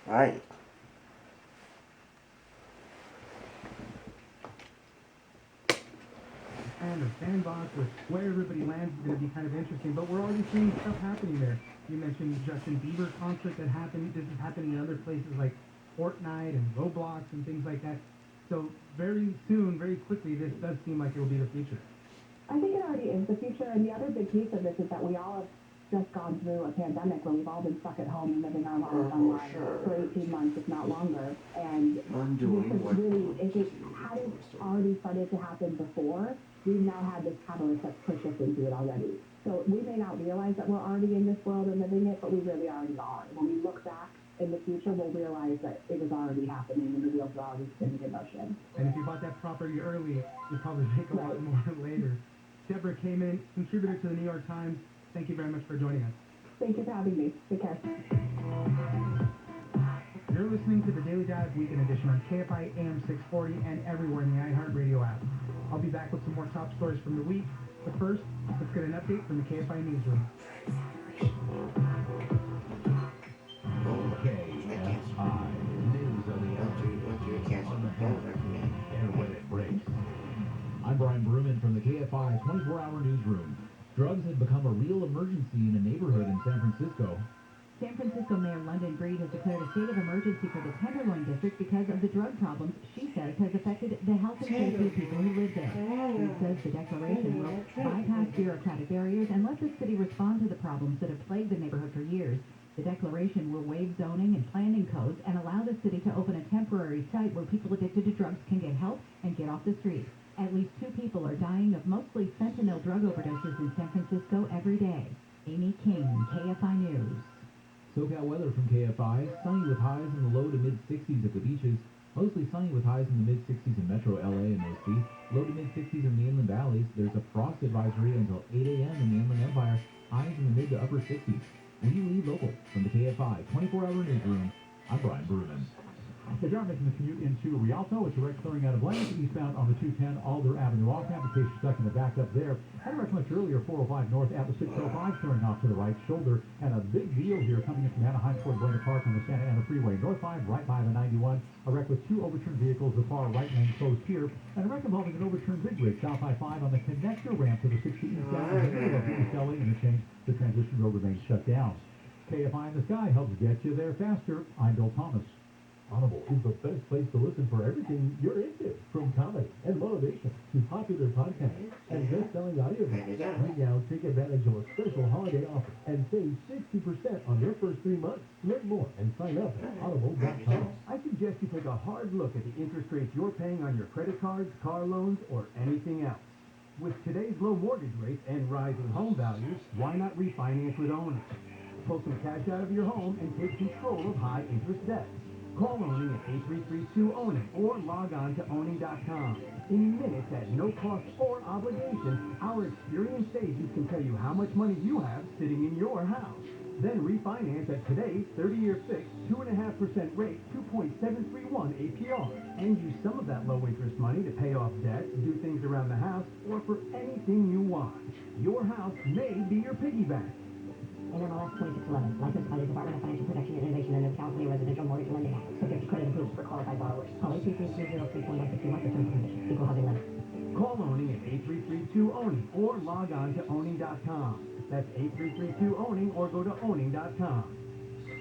Right. And a sandbox with where everybody lands is going to be kind of interesting, but we're already seeing stuff happening there. You mentioned Justin Bieber concert that happened. This is happening in other places like Fortnite and Roblox and things like that. So very soon, very quickly, this does seem like it will be the future. I think it already is the future, and the other big piece of this is that we all have just gone through a pandemic where we've all been stuck at home and living our lives online for 18 months, if not longer. And we could really, if it hadn't already started to happen before, we've now had this catalyst that's pushed us into it already. So we may not realize that we're already in this world and living it, but we really already are. When we look back in the future, we'll realize that it was already happening and the wheels are already spinning in motion. And if you bought that property early, you'll probably make a lot more later. Deborah Kamen, contributor to the New York Times. Thank you very much for joining us. Thank you for having me. Take care. You're listening to the Daily Dive Weekend Edition on Kfi Am 640 and everywhere in the iHeartRadio app. I'll be back with some more top stories from the week, but first, let's get an update from the KFI newsroom. KFI News on the and when it breaks. I'm Brian Bruman from the KFI 24-hour newsroom. Drugs have become a real emergency in a neighborhood in San Francisco. San Francisco Mayor London Breed has declared a state of emergency for the Tenderloin district because of the drug problems she says has affected the health and safety of people who live there. Breed says the declaration will bypass bureaucratic barriers and let the city respond to the problems that have plagued the neighborhood for years. The declaration will waive zoning and planning codes and allow the city to open a temporary site where people addicted to drugs can get help and get off the street. At least 2 people are dying of mostly fentanyl drug overdoses in San Francisco every day. Amy King, KFI News. SoCal weather from KFI. Sunny with highs in the low to mid-60s at the beaches. Mostly sunny with highs in the mid-60s in Metro LA and OC. Low to mid-60s in the inland valleys. There's a frost advisory until 8 a.m. in the Inland Empire. Highs in the mid to upper 60s. We lead local from the KFI 24-hour newsroom. I'm Brian Bruman. If you're making the commute into Rialto, it's a direct clearing out of lanes eastbound on the 210 Alder Avenue off-ramp in case you're stuck in the backup there. And much earlier, 405 north at the 605 clearing off to the right shoulder. And a big deal here coming in from Anaheim toward Buena Park on the Santa Ana Freeway. North 5 right by the 91. A wreck with 2 overturned vehicles, the far right lane closed here. And a wreck involving an overturned big rig south I-5 on the connector ramp to the 60 east avenue of the East LA interchange. The transition road remains shut down. KFI in the Sky helps get you there faster. I'm Bill Thomas. Audible is the best place to listen for everything you're into, from comedy and motivation to popular podcasts and best-selling audiobooks. Right now, take advantage of a special holiday offer and save 60% on your first 3 months. Learn more and sign up at audible.com. I suggest you take a hard look at the interest rates you're paying on your credit cards, car loans, or anything else. With today's low mortgage rates and rising home values, why not refinance with Owning? Pull some cash out of your home and take control of high-interest debt. Call Owning at 8332-OWNING or log on to owning.com. In minutes at no cost or obligation, our experienced agents can tell you how much money you have sitting in your house. Then refinance at today's 30-year fixed 2.5% rate, 2.731 APR. And use some of that low-interest money to pay off debt, do things around the house, or for anything you want. Your house may be your piggy bank. NMLS 2611, licensed by the Department of Financial Protection and Innovation and the California Residential Mortgage Lending Act, subject to credit approval for qualified borrowers. Call 833-303-4161 for terms and conditions. Equal housing lender. Call Owning at 8332-OWNING or log on to owning.com. That's 8332-OWNING or go to owning.com.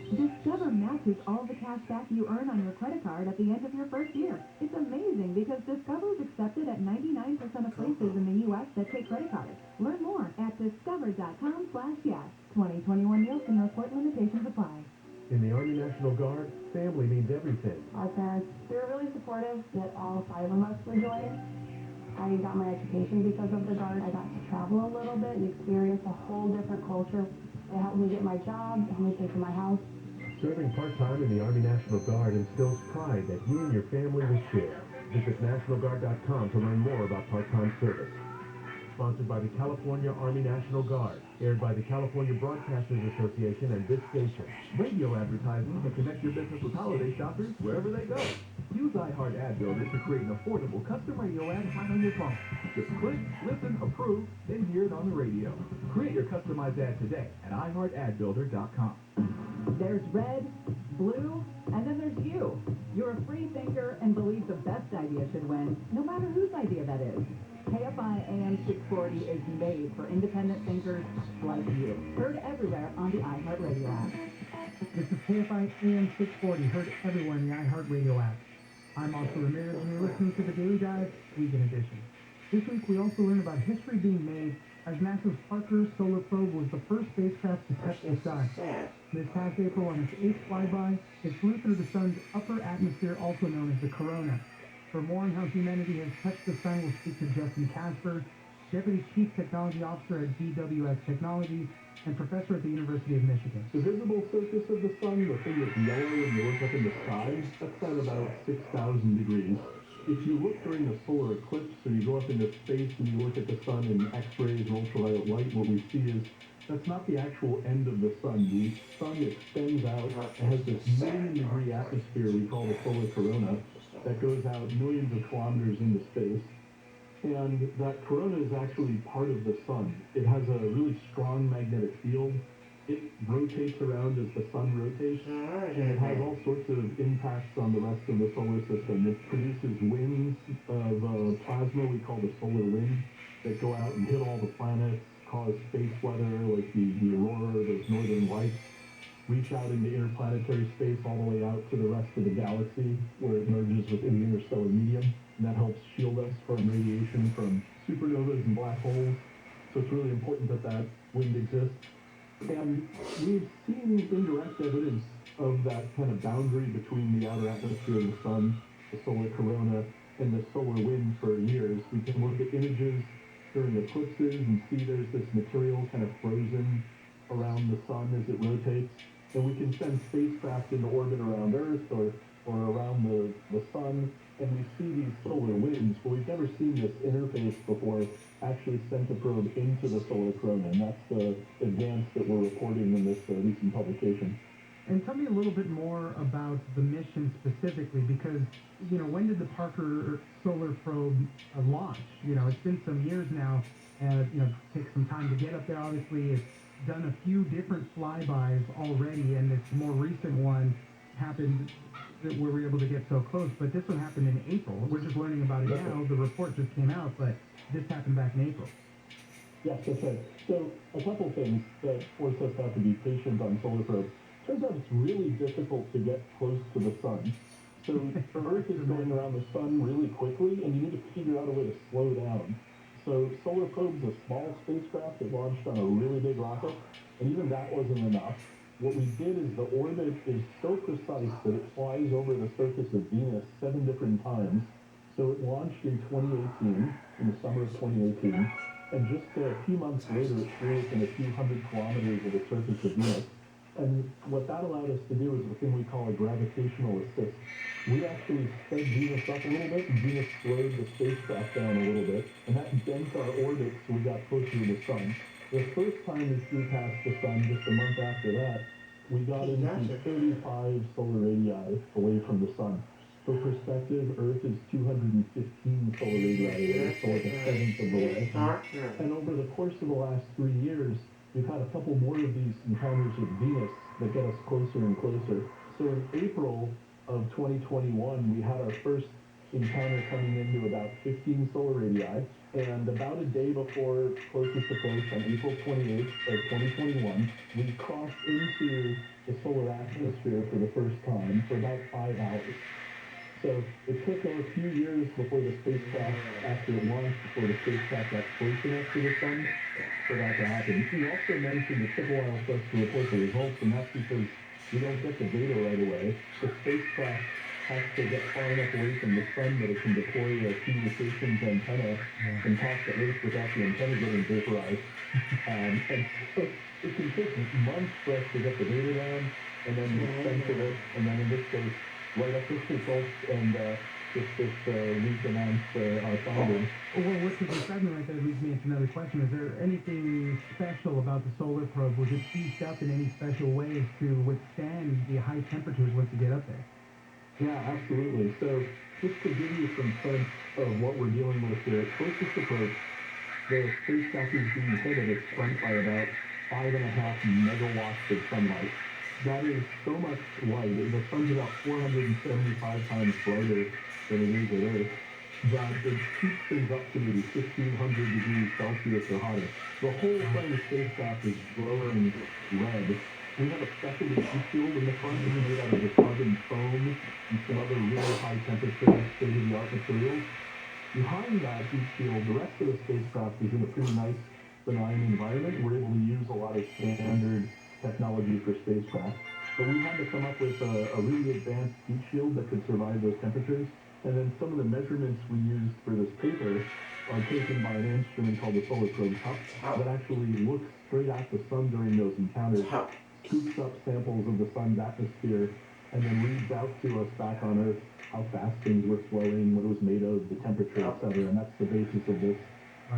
Discover matches all the cash back you earn on your credit card at the end of your first year. It's amazing because Discover is accepted at 99% of places in the U.S. that take credit cards. Learn more at discover.com/yes. 2021 Nielsen report limitations apply. In the Army National Guard, family means everything. Our parents, they were really supportive that all 5 of us would join. I got my education because of the Guard. I got to travel a little bit and experience a whole different culture. It helped me get my job, helped me pay for my house. Serving part-time in the Army National Guard instills pride that you and your family will share. Visit nationalguard.com to learn more about part-time service. Sponsored by the California Army National Guard. Aired by the California Broadcasters Association and this station. Radio advertising can connect your business with holiday shoppers wherever they go. Use iHeart Ad Builder to create an affordable custom radio ad right on your phone. Just click, listen, approve, then hear it on the radio. Create your customized ad today at iHeartAdBuilder.com. There's red, blue, and then there's you. You're a free thinker and believe the best idea should win, no matter whose idea that is. KFI AM 640 is made for independent thinkers like you. Heard everywhere on the iHeartRadio app. This is KFI AM 640, heard everywhere in the iHeartRadio app. I'm Oscar Ramirez, and you're listening to the Daily Dive Weekend Edition. This week, we also learn about history being made as NASA's Parker Solar Probe was the first spacecraft to touch the sun. This past April, on its 8th flyby, it flew through the sun's upper atmosphere, also known as the corona. For more on how humanity has touched the sun, we'll speak to Justin Casper, Deputy Chief Technology Officer at DWX Technologies and Professor at the University of Michigan. The visible surface of the sun, the thing that's yellow when you look up in the sky, that's at about 6,000 degrees. If you look during the solar eclipse, or you go up into space and you look at the sun in X-rays and ultraviolet light, what we see is that's not the actual end of the sun. The sun extends out and has this million-degree atmosphere we call the solar corona that goes out millions of kilometers into space. And that corona is actually part of the sun. It has a really strong magnetic field. It rotates around as the sun rotates, and it has all sorts of impacts on the rest of the solar system. It produces winds of plasma we call the solar wind that go out and hit all the planets, cause space weather like the aurora, those northern lights, reach out into interplanetary space all the way out to the rest of the galaxy where it merges within the interstellar medium. And that helps shield us from radiation from supernovas and black holes. So it's really important that that wind exists. And we've seen indirect evidence of that kind of boundary between the outer atmosphere of the sun, the solar corona, and the solar wind for years. We can look at images during eclipses and see there's this material kind of frozen around the sun as it rotates. And we can send spacecraft into orbit around Earth or around the sun, and we see these solar winds, but we've never seen this interface before actually sent a probe into the solar corona, and that's the advance that we're reporting in this recent publication. And tell me a little bit more about the mission specifically, because, you know, when did the Parker Solar Probe launch? You know, it's been some years now, and, you know, it takes some time to get up there, obviously. It's done a few different flybys already, and this more recent one happened that we were able to get so close, but this one happened in April. We're just learning about it now. The report just came out, but this happened back in April. Yes, that's right. So a couple things that force us to have to be patient on solar probes. Turns out it's really difficult to get close to the sun. So Earth is going around the sun really quickly, and you need to figure out a way to slow down. So solar probe's a small spacecraft that launched on a really big rocket, and even that wasn't enough. What we did is the orbit is so precise that it flies over the surface of Venus 7 different times. So it launched in 2018, in the summer of 2018, and just a few months later it flew within a few hundred kilometers of the surface of Venus. And what that allowed us to do is a thing we call a gravitational assist. We actually sped Venus up a little bit, and Venus slowed the spacecraft down a little bit, and that bent our orbit so we got closer to the sun. The first time we flew past the sun, just a month after that, we got into 35 solar radii away from the sun. For perspective, Earth is 215 solar radii away, so like a seventh of the way. And over the course of the last 3 years, we've had a couple more of these encounters with Venus that get us closer and closer. So in April of 2021, we had our first encounter coming into about 15 solar radii, and about a day before closest approach on April 28th of 2021, we crossed into the solar atmosphere for the first time for about 5 hours. So it took a few years before the spacecraft, after it launched, before the spacecraft got close enough to the sun for that to happen. You also mentioned it took a while for us to report the results, and that's because we don't get the data right away. The spacecraft has to get far enough away from the sun that it can deploy a communications antenna and talk to Earth without the antenna getting vaporized. And so it can take months for us to get the data down, and then censor it, and then in this case, write up this results, and just this week announce our findings. Well, what's the segment right there leads me into another question. Is there anything special about the solar probe? Was it beefed up in any special ways to withstand the high temperatures once you get up there? Yeah, absolutely. So just to give you some sense of what we're dealing with here, closest approach, the spacecraft is being hit at its front by about 5.5 megawatts of sunlight. That is so much light. The sun's about 475 times brighter than it is at Earth, that it keeps things up to maybe 1,500 degrees Celsius or hotter. The whole front of the spacecraft is glowing red. We have a special heat shield in the front that's made out of the carbon foam and some other really high temperature, state-of-the-art materials. Behind that heat shield, the rest of the spacecraft is in a pretty nice, benign environment. We're able to use a lot of standard technology for spacecraft. But we had to come up with a really advanced heat shield that could survive those temperatures. And then some of the measurements we used for this paper are taken by an instrument called the Solar Probe Cup that actually looks straight at the sun during those encounters, scoops up samples of the sun's atmosphere, and then reads out to us back on Earth how fast things were flowing, what it was made of, the temperature, etc. And that's the basis of this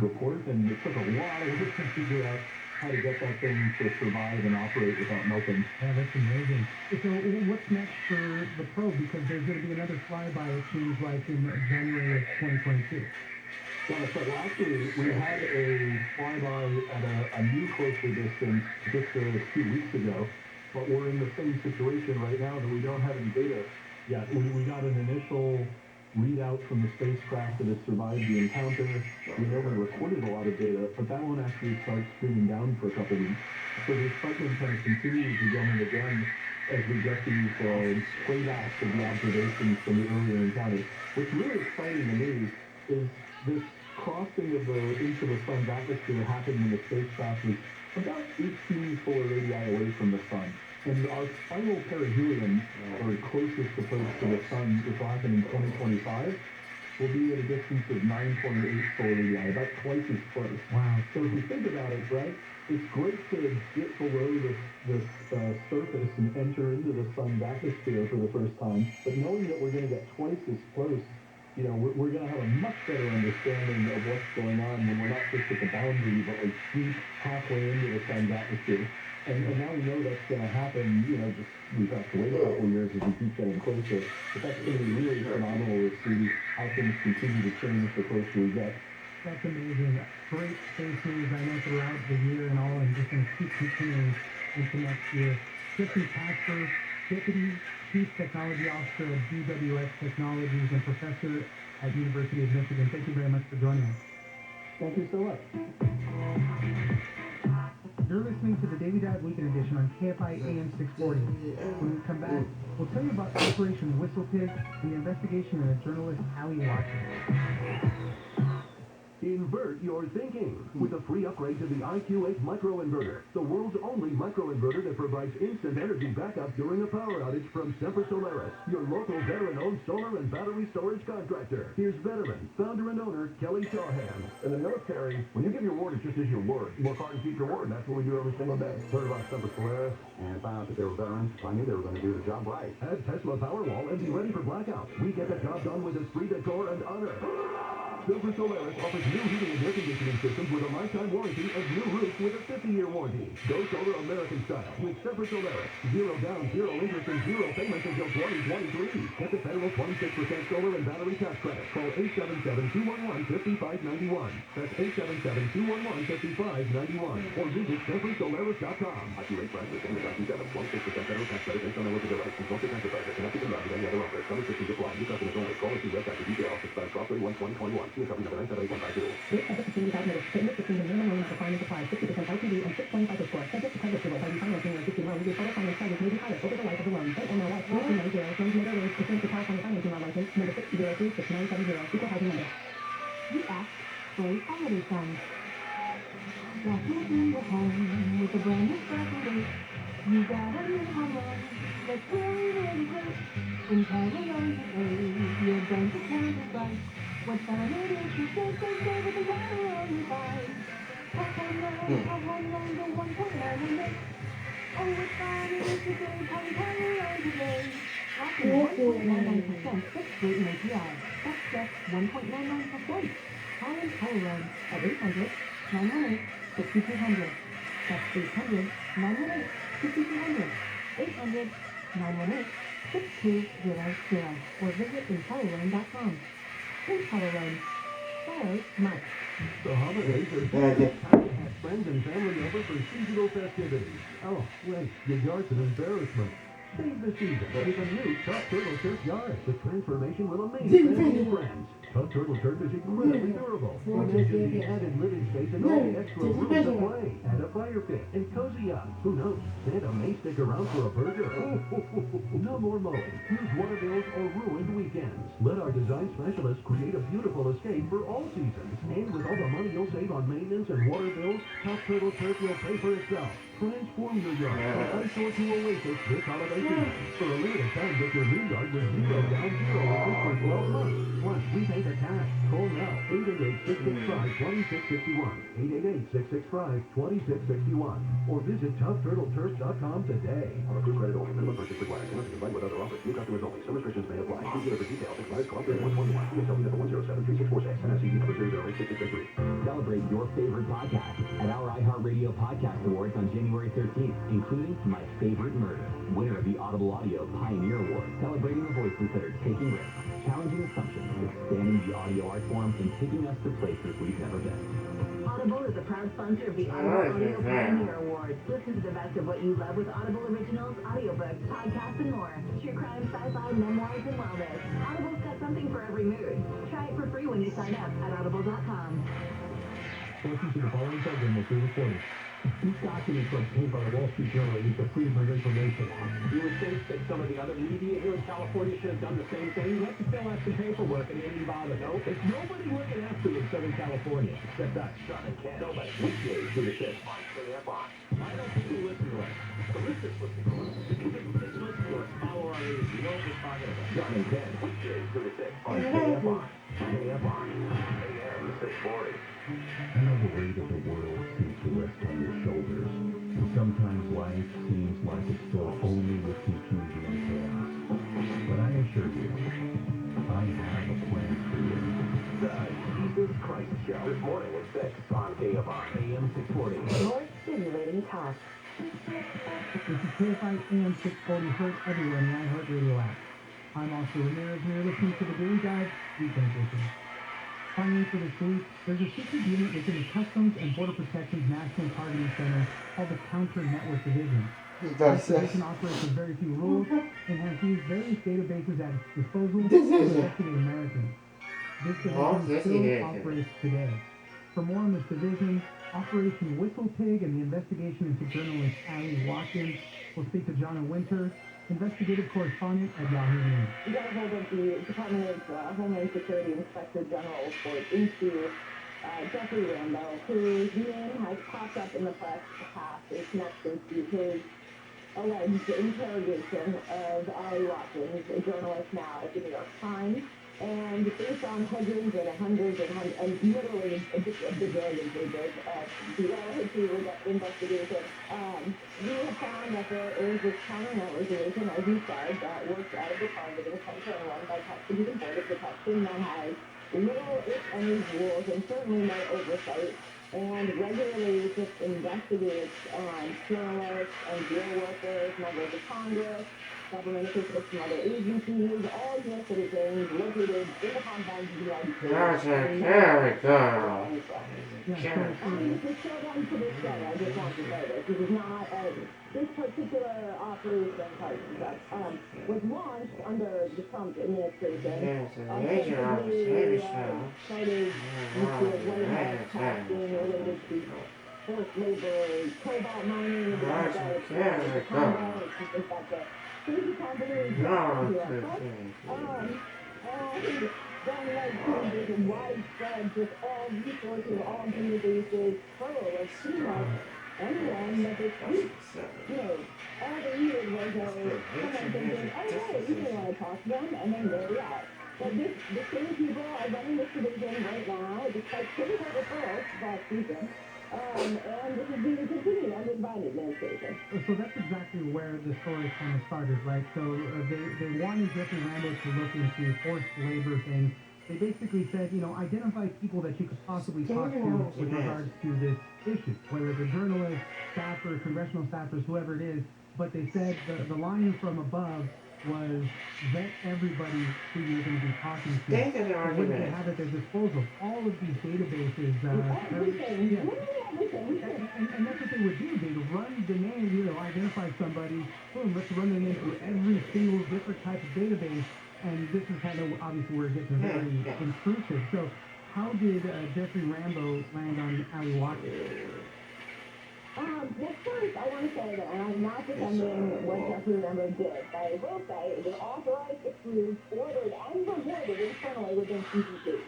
report. And it took a lot of work to figure out how to get that thing to survive and operate without melting. Yeah, that's amazing. So what's next for the probe? Because there's going to be another flyby, it seems like, in January of 2022. Yeah, that's right. Well, actually, we had a flyby at a new closer distance just a few weeks ago, but we're in the same situation right now that we don't have any data yet. We got an initial readout from the spacecraft that has survived the encounter. We know we recorded a lot of data, but that won't actually start streaming down for a couple of weeks. So the excitement kind of continues again and again as we get these playbacks of the observations from the earlier encounter. What's really exciting to me is this crossing of into the sun's atmosphere happened when the spacecraft was about 18 solar radii away from the sun. And our final perihelion, or closest approach to the sun, which will happen in 2025, will be at a distance of 9.8 solar radii, about twice as close. Wow. So if you think about it, right, it's great to get below this surface and enter into the sun's atmosphere for the first time, but knowing that we're going to get twice as close, you know, we're going to have a much better understanding of what's going on when we're not just at the boundary, but like deep halfway into the sun's atmosphere. And now we know that's going to happen, you know, just we've got to wait a couple of years as we keep getting closer. But that's going to be really phenomenal to see how things continue to change the closer we get. That's amazing. Great space news, I know, throughout the year and all, and just going to keep continuing into next year. Jeffrey Casper, Deputy Chief Technology Officer at GWX Technologies and Professor at University of Michigan. Thank you very much for joining us. Thank you so much. You're listening to the Daily Dive Weekend Edition on Kfi Am 640. When we come back, we'll tell you about Operation Whistle Pig and the investigation of journalist Allie Watson. Invert your thinking with a free upgrade to the IQ8 microinverter, the world's only microinverter that provides instant energy backup during a power outage from Semper Solaris, your local veteran-owned solar and battery storage contractor. Here's veteran, founder and owner, Kelly Shawhan. In the military, when you give your word, it just is your word. You work hard and keep your word. That's what we do every single day. Heard about Semper Solaris and found out that they were veterans. I knew they were going to do the job right. Add Tesla Powerwall and be ready for blackout. We get the job done with esprit de corps and honor. Semper Solaris offers new heating and air conditioning systems with a lifetime warranty and new roofs with a 50-year warranty. Go solar American style with Semper Solaris. 0 down, 0 interest, and 0 payments until 2023. Get the federal 26% solar and battery tax credit. Call 877-211-5591. That's 877-211-5591. Or visit SemperSolaris.com. IQ8 price is $7, 26% federal tax credit based on eligibility. Don't get enterprise. Cannot be combined with any other offer. Some restrictions apply. New customers only. Call us to website for details. Expire 12/31/2021. See company number 978-152. This subject to $15,000 statement between the minimum loan requirements applies 60% LTV and 625 score. Subject to credit approval by refinancing or existing loan. Your total finance charges may be higher over the life of the loan. NMLS 3290 transmitter range pursuant to California Financing Law License number 6036970. Equal housing number. You asked for a holiday song. Walking through your home with a brand new Saturday. You got a new home run that's really, really great. In Caroline today, your bank account is right. What time it is, you say with the water on your side. Pop on down, the 1.9 Oh, what time it is today, Caroline today. After 1.99% fixed rate in APR. That's just 1.99%. Call in Caroline at 800-918-6200. That's 800-918-6200. 800-918-6200. Or visit InColorLoan.com. InColorLoan. Hey, Mike. The holidays are here. Time to have friends and family over for seasonal festivities. Oh, wait, your yard's an embarrassment. Save the season with a new Tough Turtle Turf yard. The transformation will amaze family and friends. Tough Turtle Turf is incredibly durable. Imagine the added living space and all the extra room to play. Add a fire pit and cozy up. Who knows? Santa may stick around for a burger. No more mowing. Huge water bills or ruined weekends. Let our design specialists create a beautiful escape for all seasons. And with all the money you'll save on maintenance and water bills, Tough Turtle Turf will pay for itself. Transform your yard from eyesore to oasis this holiday season. For a limited time, get your new yard with zero down, zero interest for 12 months. Plus, we pay the cash. Call now, 888-665-2661, 888-665-2661, or visit toughturtleturf.com today. On approved credit only. Minimum purchase required. Cannot be combined with other offers. New customers only. Some restrictions may apply. See dealer for details. Expires 12/31/21. DSW number 1073646. NSCD number 0086663. Celebrate your favorite podcast at our iHeartRadio Podcast Awards on January 13th, including My Favorite Murder, winner of the Audible Audio Pioneer Award, celebrating the voices that are taking risks, challenging assumptions, expanding the audio art form, and taking us to places we've never been. Audible is a proud sponsor of the Audible Audio Pioneer Awards. Listen to the best of what you love with Audible Originals, audiobooks, podcasts, and more. True crime, sci-fi, memoirs, and wellness. Audible's got something for every mood. Try it for free when you sign up at audible.com. Portions of the following program will be recorded. These documents were obtained by the Wall Street Journal and used the Freedom of Information Act. You would think that some of the other media here in California should have done the same thing. Let's fill out some paperwork and they didn't bother. No, there's nobody looking after in Southern California except us. John and Ken. Nobody. Weekdays to the 6. I don't think you listen to us. The listeners listen to us. Just listen to us. Follow our lead. You know what we're talking about. John and Ken. Weekdays to the 6 on KFI. KFI. AM 640. I know the weight of the world seems to rest on your shoulders. And sometimes life seems like it's filled only with confusion and chaos. But I assure you, I have a plan for you. The Jesus Christ Show. This morning at 6 on KFI. AM 640. More stimulating talk. This is KFI Am 640, heard everywhere in the iHeartRadio app. I'm Oscar Ramirez, and you're listening to the Daily Dive Weekend Edition. Finally, for this week, there's a secret unit within the Customs and Border Protection's National Targeting Center called the Counter Network Division. This division operates with very few rules and has used various databases at its disposal to investigate Americans. This division still operates today. For more on this division, Operation Whistle Pig, and the investigation into journalist Ali Watkins, we'll speak to John Winter, investigative correspondent at Yahoo News. We got a hold of the Department of Homeland Security Inspector General report into Jeffrey Rambo, whose name has popped up in the press past its connection to his alleged interrogation of Ali Watkins, a journalist now at the New York Times. And based on hundreds and literally a bajillion pages of the investigation, we have found that there is this counter-network division, as you said, that works out of the targeting center and run by Customs and Border Protection that has little, if any, rules and certainly no oversight, and regularly just investigates journalists and deal workers, members of Congress, government officials from other agencies, all U.S. citizens located in the confines of the United States. That's a character. This is still done to this day. I just want to say this. This is not this particular operation was launched under the Trump administration. Started with White House testing related to forced labor, cobalt mining, crazy companies, and then led to this widespread, just all resources, all databases, full of peanuts, anyone that they tweet. All they needed was someone thinking, oh, hey, you may want to talk to them, and then there we are. But the same people are running this division right now, despite critical referrals last season. And this is being continued under the Biden administration. So that's exactly where the story kind of started, right? So they wanted Jeffrey Rambo to look into forced labor things. They basically said, identify people that you could possibly talk to with regards to this issue, whether it's a journalist, staffer, congressional staffers, whoever it is. But they said the line from above was vet everybody who you're going to be talking to. That's an So what do they argument. have at their disposal? All of these databases. Everything. Yeah. Literally everything. And that's what they would do. They'd run the name, identify somebody, boom, let's run their name through every single different type of database. And this is kind of obviously where it gets very intrusive. So how did Jeffrey Rambo land on Ali Watkins? Well, first, I want to say that I'm not defending what Jeffrey Rambo did, but I will say it was authorized, approved, ordered, and rewarded internally within CDC.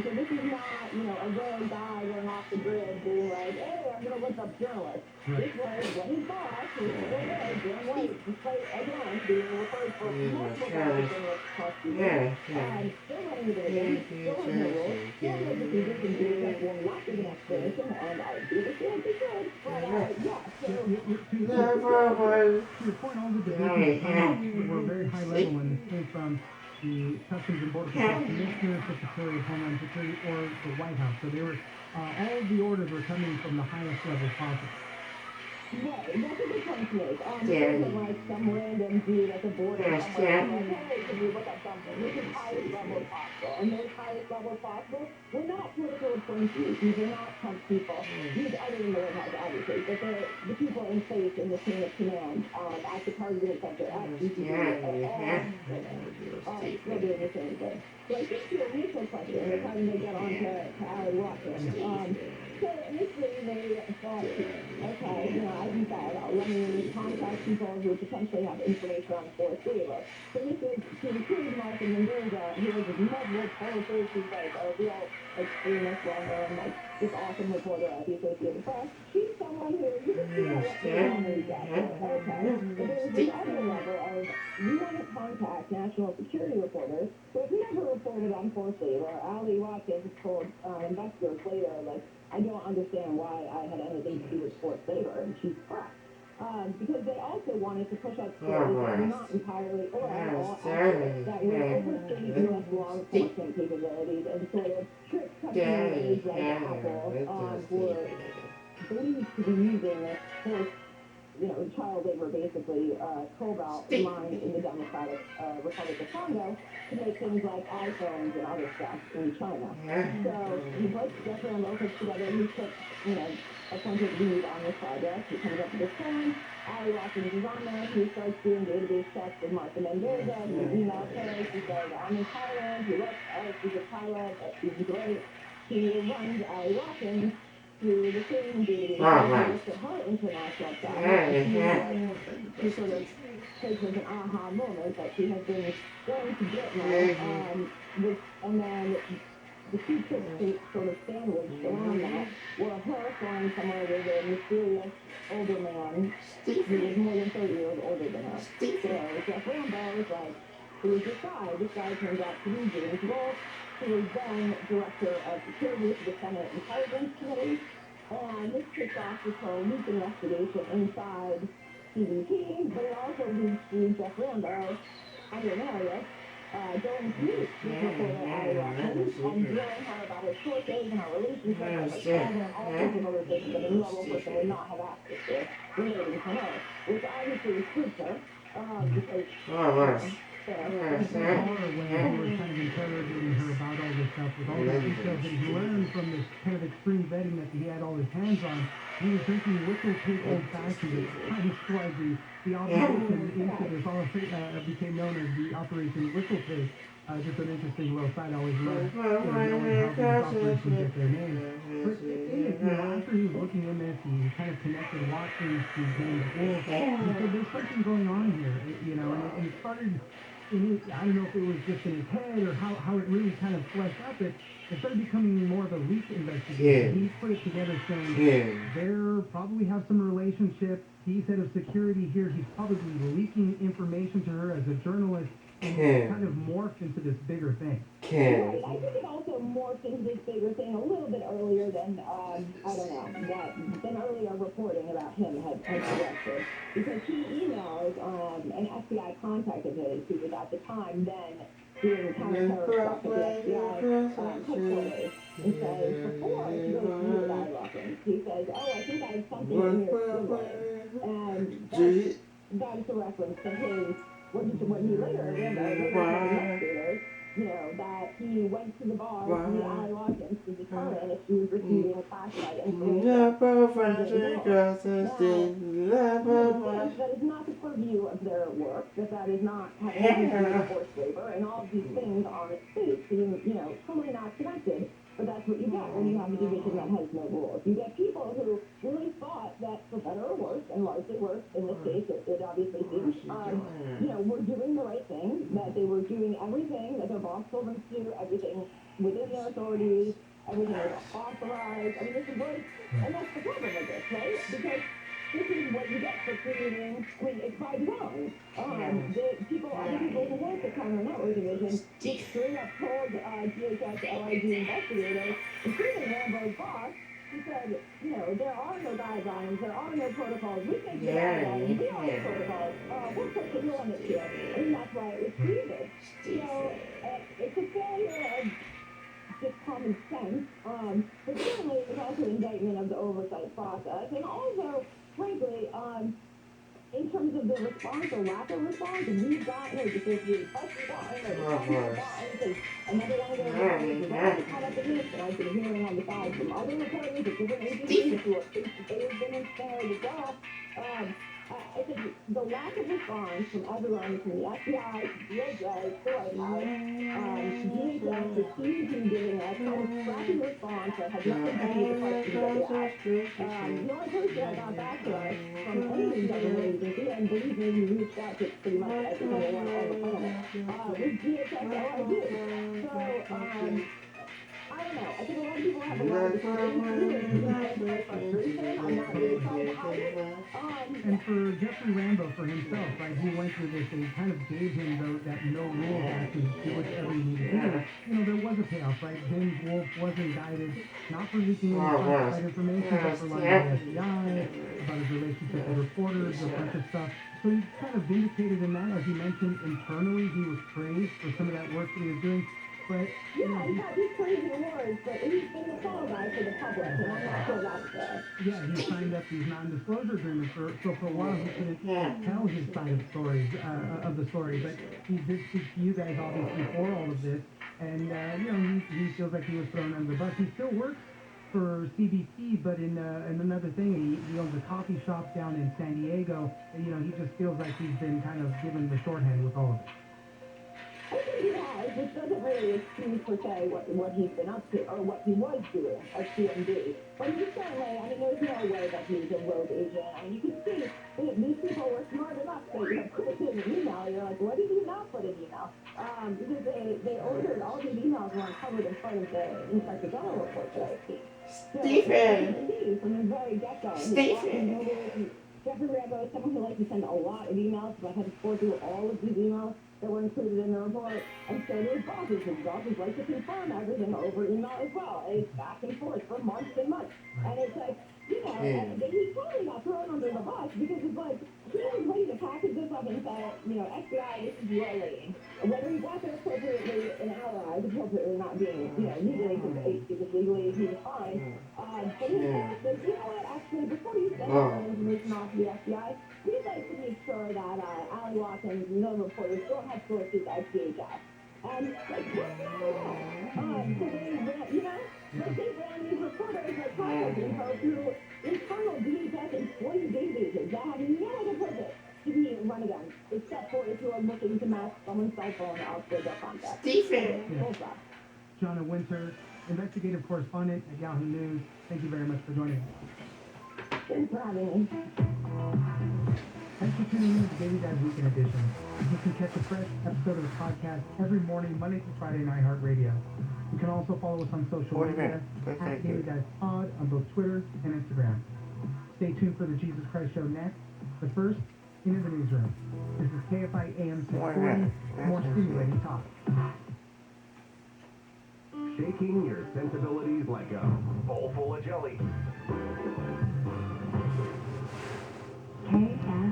So this is not, a random guy going off the grid being like, hey, I'm going to look up journalists. This was what his boss, who was still there, Jim White, despite, again, being referred for multiple journalists across the years, and still running the division, still has no rules, still has the conditions that will not give an explanation, and I do understand they should, but, To your point, all the divisions were very high level, and it came from the Customs and Border Patrol Commissioner, Secretary of Homeland Security, or the White House. So they were, all of the orders were coming from the highest level possible. Right, that's a good point to make. It wasn't like some random dude at the border somewhere like, hey, can you look up something? This is highest level possible. And those highest level possible were not political appointees. These are not Trump people. These other than the White House, obviously, but they're the people in place in the chain of command at the targeted center, at DCD, all still doing the same thing. So I think your initial question, we're trying to get on to Ali Watkins. So initially they thought, okay, as you said, let me contact people who potentially have information on forced labor. So this is to include Martha Mendoza, who is a multiple politics, who's like a real extremist, well-known, this awesome reporter at the Associated Press. She's someone who you can see what they want to get. Okay. But there's this other level of you want to contact national security reporters who have never reported on forced labor. Ali Watkins told investors later, I don't understand why I had anything to do with forced labor, and she's correct. Because they also wanted to push out stories that were not entirely or at all accurate, that would overstate U.S. law enforcement capabilities and sort of trick companies like Apple who are believed to be using forced child labor, basically, cobalt mined in the Democratic Republic of Congo to make things like iPhones and other stuff in China. So he puts Jeffrey Rambo together, he puts, appointed lead on this project, he comes up with this plan, Ali Watkins is on there, he starts doing database checks with Martha Mendoza, he emails her, she says, I'm in Thailand, he looks, she's in Thailand, she's great. He runs Ali Watkins through the same database, he looks at her international travel, she sort of takes as an aha moment that she has been going to Vietnam, and then the two trips to sort of sandwiched around that were her flying somewhere with a mysterious older man who was more than 30 years older than her. So Jeff Rambo was like, who is this guy? This guy turns out to be James Wolfe, who was then director of security for the Senate Intelligence Committee. And this kicked off this whole leak investigation inside CBP, but it also leads to Jeff Rambo under an alias going to meet this reporter Ali Watkins and drilling her about her sources and her relationships and all sorts of other things that a normal person would not have access to relating to her, which obviously spooked her because when he was kind of interrogating her about all this stuff, with all the details that he learned from this kind of extreme vetting that he had all his hands on, he was drinking Whistle Pig Old Fashioned. It kind of described the operation into this, all became known as the Operation Whistle Pig. Just an interesting little side. I always love knowing how these operations get their names. But after he was looking in this, and he kind of connected Watkins to James Wolfe, he said there's something going on here, and it started. I don't know if it was just in his head or how it really kind of fleshed up. It started becoming more of a leak investigation. He put it together saying there probably have some relationship. He's head of security here. He's probably leaking information to her as a journalist. And it kind of morphed into this bigger thing. Right. I think it also morphed into this bigger thing a little bit earlier than, than earlier reporting about him had suggested. Because he emails an FBI contact of his who was at the time then doing counterterrorist stuff at the FBI headquarters. And says, before he goes to meet with Ali Watkins, he says, I think I have something in here somewhere. And that is a reference to his, what he later investigators, you know, that he went to the bar to meet Allie Watkins to determine if she was receiving classified information. That is not the purview of their work, that is not having anything to do with forced labor, and all of these things on its face seem, you know, totally not connected. But that's what you get when you have a division that has no rules. You get people who really thought that, for better or worse, and largely worse in this case, it obviously seems, you know, were doing the right thing, that they were doing everything that their boss told them to do, everything within their authorities, everything was authorized. I mean, this is like, and that's the problem with this, right? Because this is what you get for creating, I mean, it's by design. The people, other people who work at Counter Network Division, straight up told DHS LIG investigators, including Rambo's boss, he said, you know, there are no guidelines, there are no protocols. We think the guidelines, we are the protocols. We're pushing the limits here. And that's why it was created. So it's a failure of just common sense. But certainly it's also an indictment of the oversight process. And also, frankly, in terms of the response or lack of response, we've gotten a differentiated question another one of their reporters was already caught up in this, and I've been hearing on the side from other reporters at different agencies who are they've been ensnared as well. I think the lack of response from everyone, from the FBI, DOJ, the White House, DHS, the CDC giving us kind of scrappy response that has nothing to do with the questions that we asked. The only person that got back to us from any government agency, and believe me, we reached out to pretty much every single one on the planet, was DHS LIG. So, I don't know. I think a lot of people have a lot of frustration. I'm not really trying to hide it. And for Jeffrey Rambo, for himself, right, he went through this, and kind of gave him that no rules action to do whatever he needed to do. You know, there was a payoff, right? James Wolfe was indicted, not for leaking any classified information, but for lying to the FBI, about his relationship with reporters, a bunch of stuff. So he's kind of vindicated in that. As you mentioned, internally, he was praised for some of that work that he was doing. But, yeah, he got these crazy awards, but he's been apologized for the public, and I'm not sure that's fair. Yeah, he signed up these non-disclosure agreements, so for a while he couldn't tell his side of the story, but he did speak to you guys, obviously, for all of this, and, you know, he feels like he was thrown under the bus. He still works for CBC, but in another thing, he owns a coffee shop down in San Diego, and, you know, he just feels like he's been kind of given the shorthand with all of it. I think he has, which doesn't really excuse, per se, what he's been up to, or what he was doing at CMD. But he's certainly, I mean, there's no way that he's a rogue agent. I mean, you can see these people were smart enough to, you know, put it in an email. You're like, what did he not put in email? Because they ordered, all these emails were uncovered in front of the Inspector General report that I've seen. Stephen! So, from the very get-go. Stephen! Jeffrey Rambo is someone who likes to send a lot of emails, so I had to score through all of these emails that were included in the report, and so do his bosses. His bosses like to confirm everything over email as well, and it's back and forth for months and months. And it's like, you know, he totally got thrown under the bus, because it's like, he was ready to package this up and say, you know, FBI, this is your lane. Whether he got there appropriately in our eyes, appropriately not being, you know, legally, because legally he was fine. But his boss said, you know what, actually, before you send that information off to the FBI, we'd like to make sure that Allie Watkins and other reporters don't have sources at DHS. And, like, what's wrong? So they, you know, they ran these reporters, like, contacting her through internal DHS employee databases that have no other purpose to be run again, except for if you are looking to match someone's cell phone out for their contact. Stephen! Jonna Winter, investigative correspondent at Yahoo News. Thank you very much for joining us. Thanks for having me. Thanks for tuning in to Daily Dad's Weekend Edition. You can catch a fresh episode of the podcast every morning, Monday through Friday, on iHeartRadio. You can also follow us on social media at Daily Dad's Pod on both Twitter and Instagram. Stay tuned for the Jesus Christ Show next. But first, into the newsroom. This is Kfi Am 640, more stimulating talk. Shaking your sensibilities like a bowl full of jelly. KFI.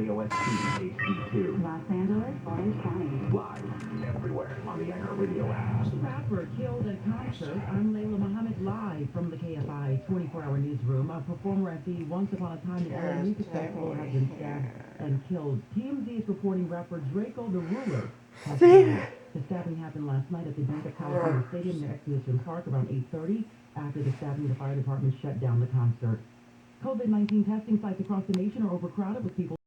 KOST HD2. Los Angeles, Orange County. Live everywhere on the iHeartRadio app. Rapper killed at concert. I'm Layla Muhammad live from the KFI 24-hour newsroom. A performer at the Once Upon a Time in LA Music Festival has been stabbed and killed. TMZ is reporting rapper Draco the Ruler has died. The stabbing happened last night at the Bank of California Stadium near Exhibition Park around 8:30. After the stabbing, the fire department shut down the concert. COVID-19 testing sites across the nation are overcrowded with people